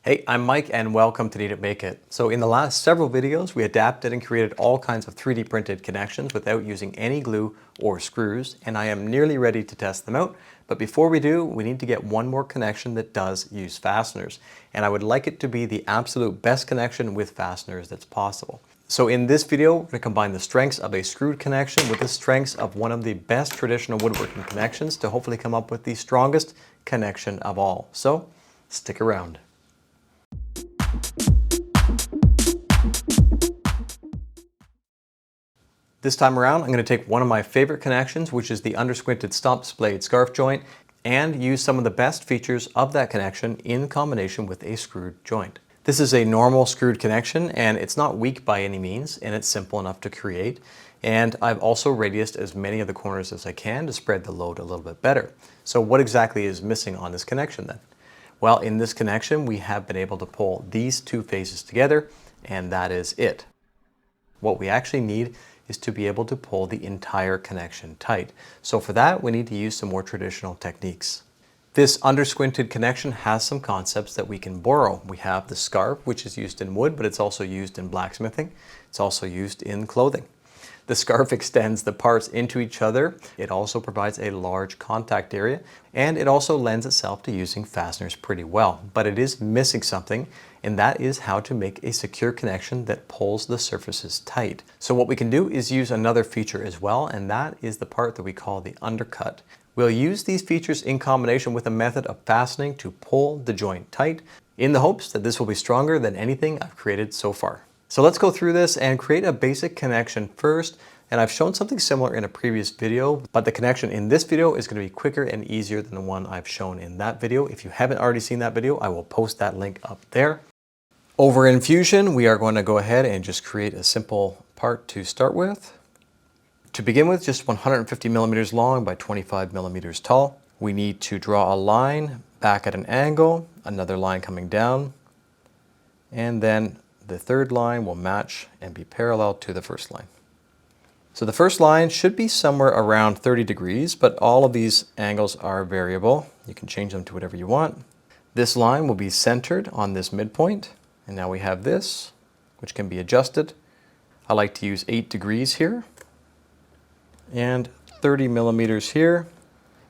Hey, I'm Mike and welcome to Need It Make It. So in the last several videos, we adapted and created all kinds of 3D printed connections without using any glue or screws, and I am nearly ready to test them out. But before we do, we need to get one more connection that does use fasteners. And I would like it to be the absolute best connection with fasteners that's possible. So in this video, we're going to combine the strengths of a screwed connection with the strengths of one of the best traditional woodworking connections to hopefully come up with the strongest connection of all. So stick around. This time around, I'm going to take one of my favorite connections, which is the undersquinted stump splayed scarf joint, and use some of the best features of that connection in combination with a screwed joint. This is a normal screwed connection, and it's not weak by any means, and it's simple enough to create. And I've also radiused as many of the corners as I can to spread the load a little bit better. So what exactly is missing on this connection then? Well, in this connection, we have been able to pull these two faces together, and that is it. What we actually need is to be able to pull the entire connection tight. So for that, we need to use some more traditional techniques. This undersquinted connection has some concepts that we can borrow. We have the scarf, which is used in wood, but it's also used in blacksmithing. It's also used in clothing. The scarf extends the parts into each other. It also provides a large contact area, and it also lends itself to using fasteners pretty well. But it is missing something, and that is how to make a secure connection that pulls the surfaces tight. So what we can do is use another feature as well, and that is the part that we call the undercut. We'll use these features in combination with a method of fastening to pull the joint tight, in the hopes that this will be stronger than anything I've created so far. So let's go through this and create a basic connection first. And I've shown something similar in a previous video, but the connection in this video is going to be quicker and easier than the one I've shown in that video. If you haven't already seen that video, I will post that link up there. Over in Fusion, we are going to go ahead and just create a simple part to start with. To begin with, just 150 millimeters long by 25 millimeters tall. We need to draw a line back at an angle, another line coming down, and then the third line will match and be parallel to the first line. So the first line should be somewhere around 30 degrees, but all of these angles are variable. You can change them to whatever you want. This line will be centered on this midpoint. And now we have this, which can be adjusted. I like to use 8 degrees here and 30 millimeters here.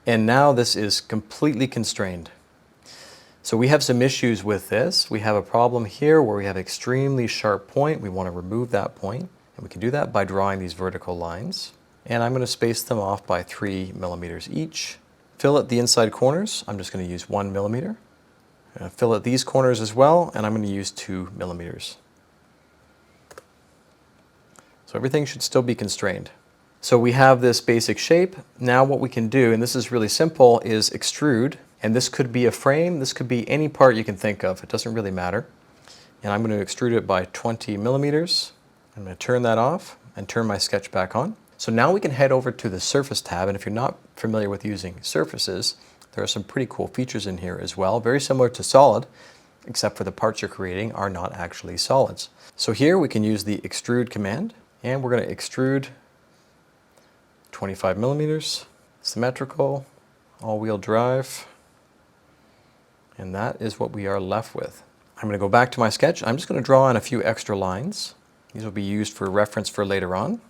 And now this is completely constrained. So we have some issues with this. We have a problem here where we have extremely sharp point. We want to remove that point, and we can do that by drawing these vertical lines. And I'm going to space them off by 3 millimeters each. Fillet the inside corners. I'm just going to use 1 millimeter. Fillet these corners as well, and I'm going to use 2 millimeters. So everything should still be constrained. So we have this basic shape. Now what we can do, and this is really simple, is extrude. And this could be a frame, this could be any part you can think of. It doesn't really matter. And I'm going to extrude it by 20 millimeters. I'm going to turn that off and turn my sketch back on. So now we can head over to the Surface tab. And if you're not familiar with using surfaces, there are some pretty cool features in here as well. Very similar to solid, except for the parts you're creating are not actually solids. So here we can use the extrude command, and we're going to extrude 25 millimeters, symmetrical, all-wheel drive. And that is what we are left with. I'm going to go back to my sketch. I'm just going to draw in a few extra lines. These will be used for reference for later on.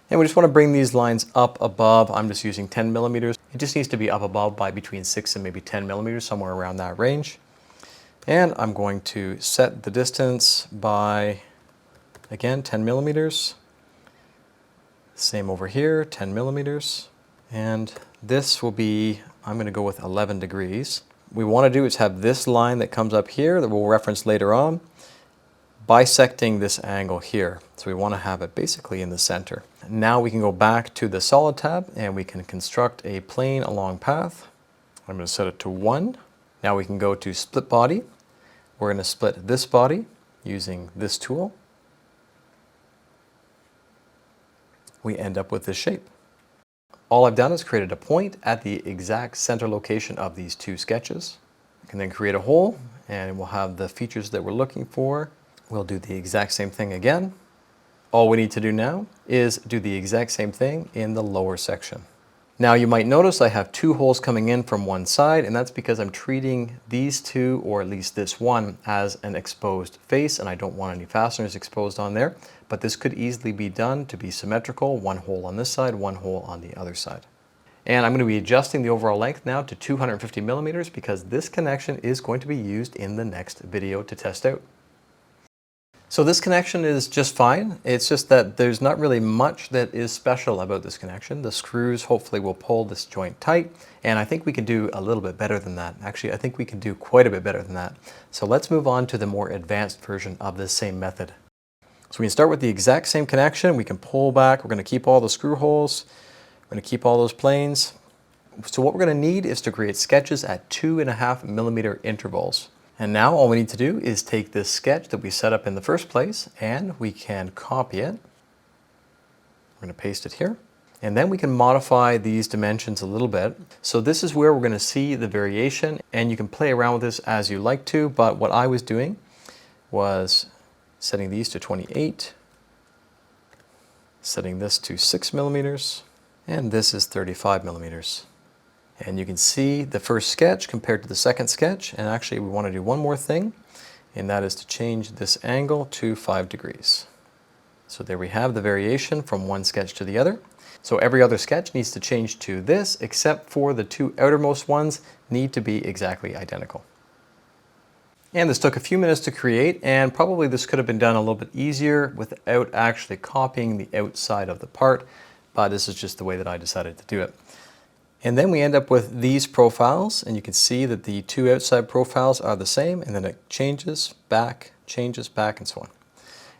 And we just want to bring these lines up above. I'm just using 10 millimeters. It just needs to be up above by between 6 and maybe 10 millimeters, somewhere around that range. And I'm going to set the distance by, again, 10 millimeters. Same over here, 10 millimeters. And this will be, I'm going to go with 11 degrees. What we want to do is have this line that comes up here that we'll reference later on, bisecting this angle here. So we want to have it basically in the center. Now we can go back to the solid tab and we can construct a plane along path. I'm going to set it to 1. Now we can go to split body. We're going to split this body using this tool. We end up with this shape. All I've done is created a point at the exact center location of these two sketches. I can then create a hole and we'll have the features that we're looking for. We'll do the exact same thing again. All we need to do now is do the exact same thing in the lower section. Now you might notice I have two holes coming in from one side, and that's because I'm treating these two, or at least this one, as an exposed face, and I don't want any fasteners exposed on there. But this could easily be done to be symmetrical, one hole on this side, one hole on the other side. And I'm going to be adjusting the overall length now to 250 millimeters because this connection is going to be used in the next video to test out. So this connection is just fine. It's just that there's not really much that is special about this connection. The screws hopefully will pull this joint tight, and I think we can do a little bit better than that. Actually, I think we can do quite a bit better than that. So let's move on to the more advanced version of this same method. So we can start with the exact same connection. We can pull back. We're going to keep all the screw holes. We're going to keep all those planes. So what we're going to need is to create sketches at 2.5 millimeter intervals. And now all we need to do is take this sketch that we set up in the first place, and we can copy it. We're going to paste it here. And then we can modify these dimensions a little bit. So this is where we're going to see the variation, and you can play around with this as you like to, but what I was doing was setting these to 28, setting this to 6 millimeters, and this is 35 millimeters. And you can see the first sketch compared to the second sketch, and actually we want to do one more thing, and that is to change this angle to 5 degrees. So there we have the variation from one sketch to the other. So every other sketch needs to change to this, except for the two outermost ones need to be exactly identical. And this took a few minutes to create, and probably this could have been done a little bit easier without actually copying the outside of the part, but this is just the way that I decided to do it. And then we end up with these profiles, and you can see that the two outside profiles are the same, and then it changes back, and so on.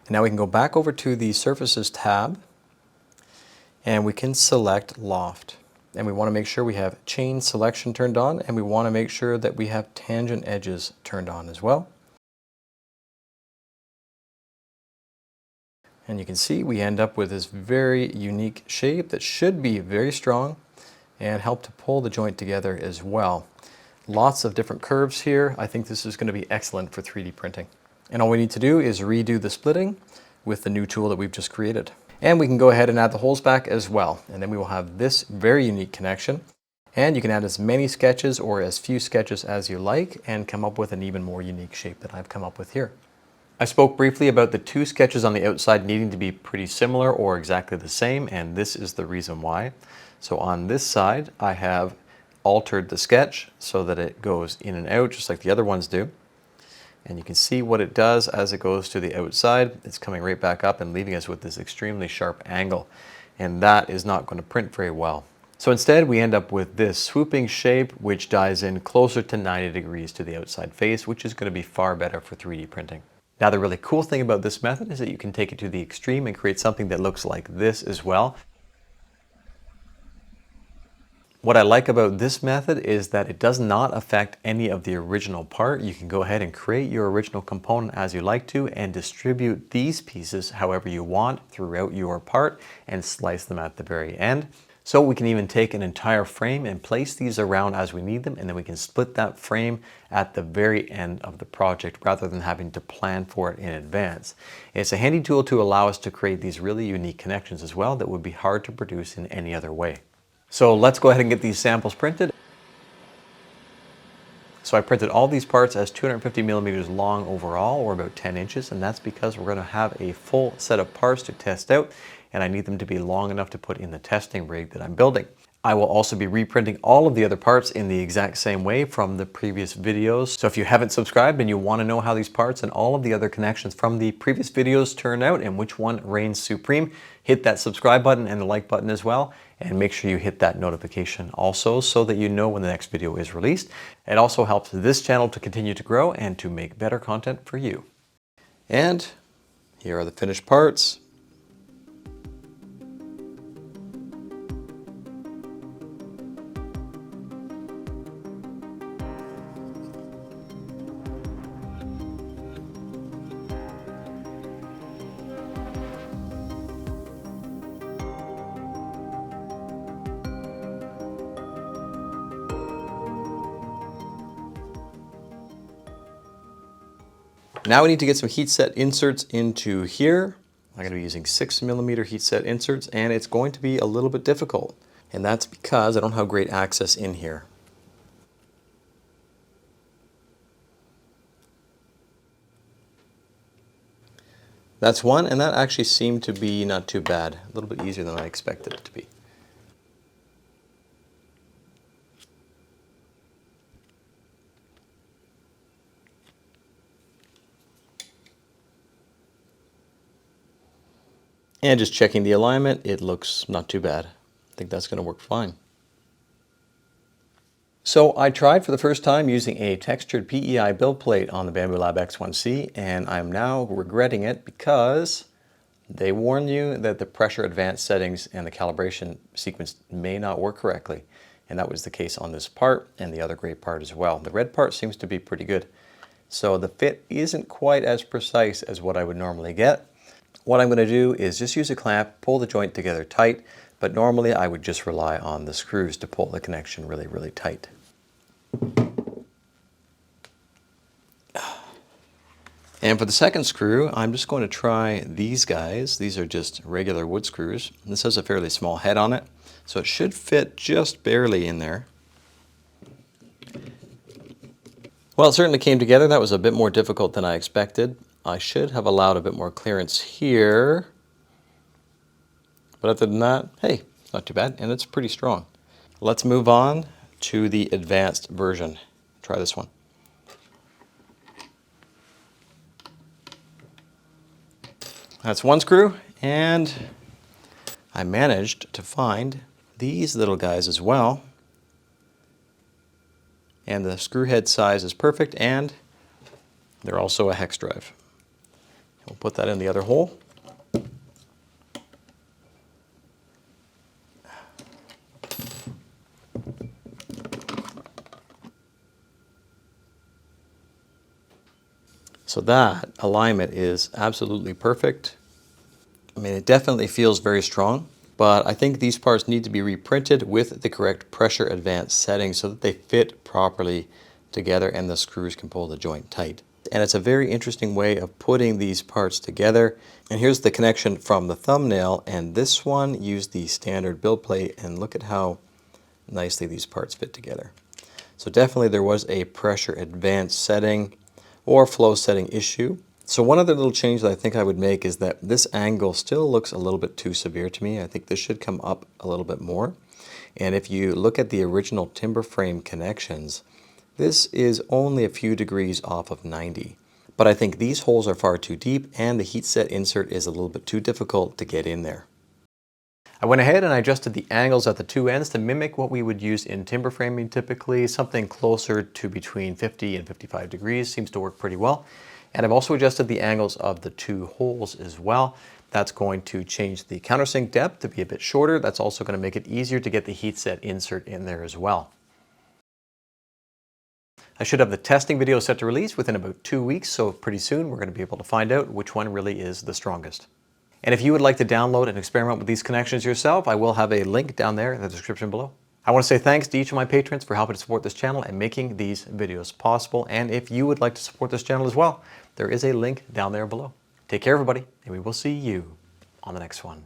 And now we can go back over to the Surfaces tab, and we can select Loft. And we want to make sure we have Chain Selection turned on, and we want to make sure that we have Tangent Edges turned on as well. And you can see we end up with this very unique shape that should be very strong and help to pull the joint together as well. Lots of different curves here. I think this is going to be excellent for 3D printing. And all we need to do is redo the splitting with the new tool that we've just created. And we can go ahead and add the holes back as well. And then we will have this very unique connection. And you can add as many sketches or as few sketches as you like and come up with an even more unique shape that I've come up with here. I spoke briefly about the two sketches on the outside needing to be pretty similar or exactly the same, and this is the reason why. So on this side, I have altered the sketch so that it goes in and out just like the other ones do. And you can see what it does as it goes to the outside. It's coming right back up and leaving us with this extremely sharp angle. And that is not going to print very well. So instead, we end up with this swooping shape, which dies in closer to 90 degrees to the outside face, which is going to be far better for 3D printing. Now, the really cool thing about this method is that you can take it to the extreme and create something that looks like this as well. What I like about this method is that it does not affect any of the original part. You can go ahead and create your original component as you like to and distribute these pieces however you want throughout your part and slice them at the very end. So we can even take an entire frame and place these around as we need them, and then we can split that frame at the very end of the project rather than having to plan for it in advance. It's a handy tool to allow us to create these really unique connections as well that would be hard to produce in any other way. So let's go ahead and get these samples printed. So I printed all these parts as 250 millimeters long overall, or about 10 inches, and that's because we're going to have a full set of parts to test out, and I need them to be long enough to put in the testing rig that I'm building. I will also be reprinting all of the other parts in the exact same way from the previous videos. So if you haven't subscribed and you want to know how these parts and all of the other connections from the previous videos turn out and which one reigns supreme, hit that subscribe button and the like button as well. And make sure you hit that notification also so that you know when the next video is released. It also helps this channel to continue to grow and to make better content for you. And here are the finished parts. Now we need to get some heat set inserts into here. I'm going to be using 6mm heat set inserts, and it's going to be a little bit difficult. And that's because I don't have great access in here. That's one, and that actually seemed to be not too bad. A little bit easier than I expected it to be. And just checking the alignment, it looks not too bad. I think that's going to work fine. So I tried for the first time using a textured PEI build plate on the Bambu X1C, and I'm now regretting it because they warn you that the pressure advanced settings and the calibration sequence may not work correctly. And that was the case on this part and the other gray part as well. The red part seems to be pretty good. So the fit isn't quite as precise as what I would normally get. What I'm going to do is just use a clamp, pull the joint together tight, but normally I would just rely on the screws to pull the connection really, really tight. And for the second screw, I'm just going to try these guys. These are just regular wood screws. This has a fairly small head on it, so it should fit just barely in there. Well, it certainly came together. That was a bit more difficult than I expected. I should have allowed a bit more clearance here. But other than that, hey, it's not too bad, and it's pretty strong. Let's move on to the advanced version. Try this one. That's one screw, and I managed to find these little guys as well. And the screw head size is perfect, and they're also a hex drive. We'll put that in the other hole. So that alignment is absolutely perfect. I mean, it definitely feels very strong, but I think these parts need to be reprinted with the correct pressure advanced settings so that they fit properly together and the screws can pull the joint tight. And it's a very interesting way of putting these parts together. And here's the connection from the thumbnail, and this one used the standard build plate, and look at how nicely these parts fit together. So definitely there was a pressure advanced setting or flow setting issue. So one other little change that I think I would make is that this angle still looks a little bit too severe to me. I think this should come up a little bit more. And if you look at the original timber frame connections, this is only a few degrees off of 90. But I think these holes are far too deep and the heat set insert is a little bit too difficult to get in there. I went ahead and I adjusted the angles at the two ends to mimic what we would use in timber framing typically. Something closer to between 50 and 55 degrees seems to work pretty well. And I've also adjusted the angles of the two holes as well. That's going to change the countersink depth to be a bit shorter. That's also going to make it easier to get the heat set insert in there as well. I should have the testing video set to release within about 2 weeks, so pretty soon we're going to be able to find out which one really is the strongest. And if you would like to download and experiment with these connections yourself, I will have a link down there in the description below. I want to say thanks to each of my patrons for helping to support this channel and making these videos possible. And if you would like to support this channel as well, there is a link down there below. Take care, everybody, and we will see you on the next one.